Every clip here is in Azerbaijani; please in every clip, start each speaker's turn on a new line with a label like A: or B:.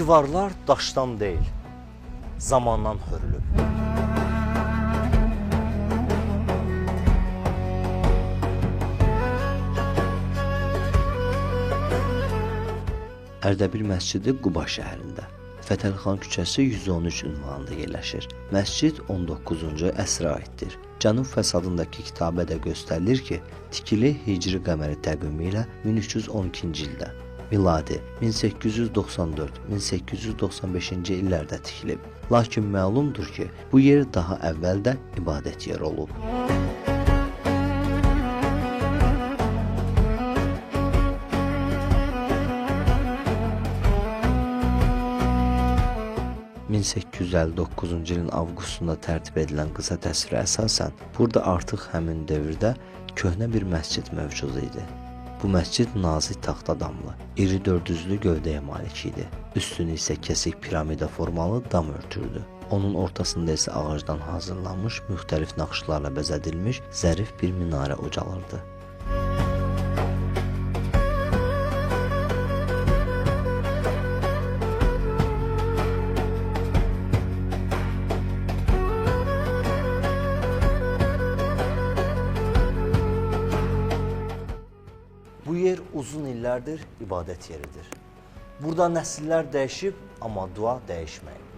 A: divarlar daşdan deyil, zamandan hörülüb.
B: Ərdəbil məscidi Quba şəhərində, Fətəlxan küçəsi 113 ünvanında yerləşir. Məscid 19-cu əsrə aiddir. Cənub fəsadındakı kitabədə göstərilir ki, tikili hicri qəməri təqvimi ilə 1312-ci ildə, miladi 1894-1895-ci illərdə tikilib. Lakin məlumdur ki, bu yer daha əvvəldə ibadət yeri olub. ...1859-cu ilin avqustunda tərtib edilən qısa təsvirə əsasən, burada artıq həmin dövrdə köhnə bir məscid mövcud idi. Bu məscid nazik taxta damlı, iri dördüzlü gövdəyə malik idi. Üstünü isə kəsik piramida formalı dam örtürdü. Onun ortasında isə ağacdan hazırlanmış, müxtəlif naxışlarla bəzədilmiş zərif bir minarə ucalırdı.
A: Bu yer uzun illərdir ibadət yeridir. Burada nəsillər dəyişib, amma dua dəyişməyib.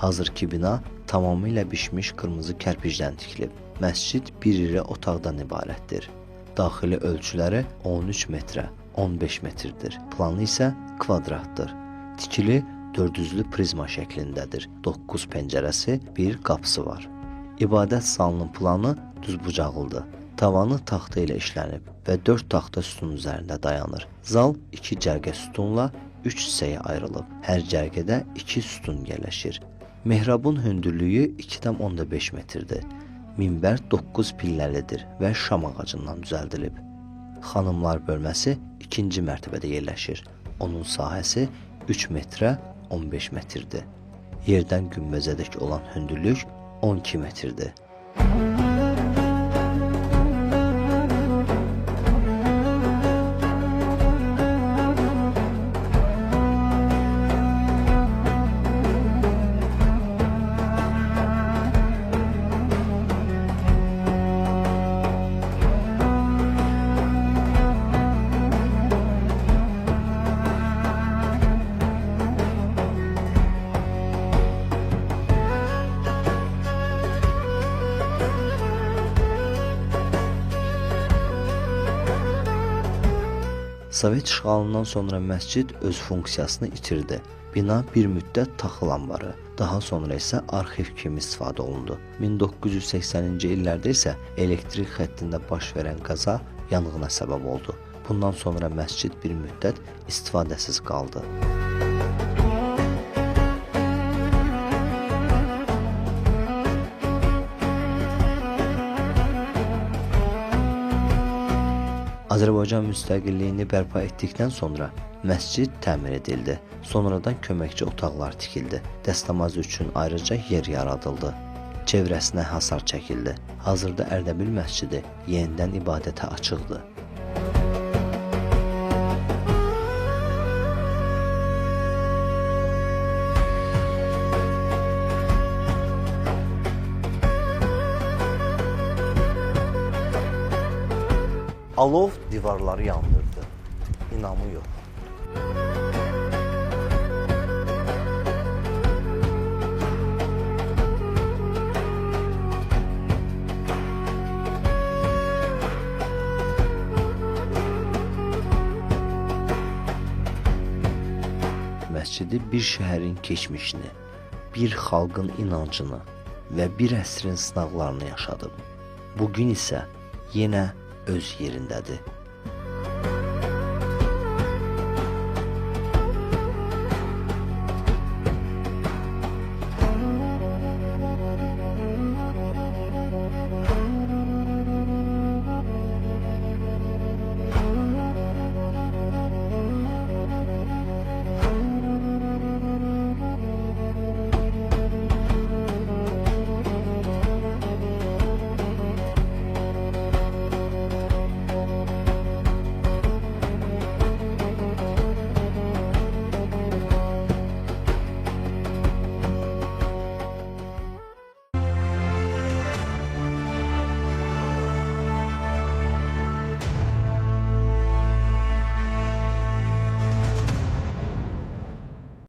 B: Hazırki bina tamamilə bişmiş qırmızı kərpicdən tikilib. Məscid bir iri otaqdan ibarətdir. Daxili ölçüləri 13 metrə, 15 metrdir. Planı isə kvadratdır. Tikili dördüzlü prizma şəklindədir. 9 pəncərəsi, bir qapısı var. İbadət salının planı düzbucaqlıdır. Tavanı taxta ilə işlənib və 4 taxta sütun üzərində dayanır. Zal 2 cərgə sütunla 3 hissəyə ayrılıb. Hər cərgədə 2 sütun yerləşir. Mehrabın hündürlüyü 2,5 metrdir. Minbər 9 pilləlidir və şam ağacından düzəldilib. Xanımlar bölməsi 2-ci mərtəbədə yerləşir. Onun sahəsi 3 metrə 15 metrdir. Yerdən günbəzədək olan hündürlük 12 metrdir. Sovet işğalından sonra məscid öz funksiyasını itirdi. Bina bir müddət taxıl anbarı, daha sonra isə arxiv kimi istifadə olundu. 1980-ci illərdə isə elektrik xəttində baş verən qəza yanğına səbəb oldu. Bundan sonra məscid bir müddət istifadəsiz qaldı. Azərbaycan müstəqilliyini bərpa etdikdən sonra məscid təmir edildi. Sonradan köməkçi otaqlar tikildi. Dəstəmaz üçün ayrıca yer yaradıldı. Çevrəsinə hasar çəkildi. Hazırda Ərdəbil məscidi yenidən ibadətə açıqdır.
A: Alov divarları yandırdı. İnamı yox.
B: Məscidi bir şəhərin keçmişini, bir xalqın inancını və bir əsrin sınaqlarını yaşadıb. Bugün isə yenə öz yerindədir.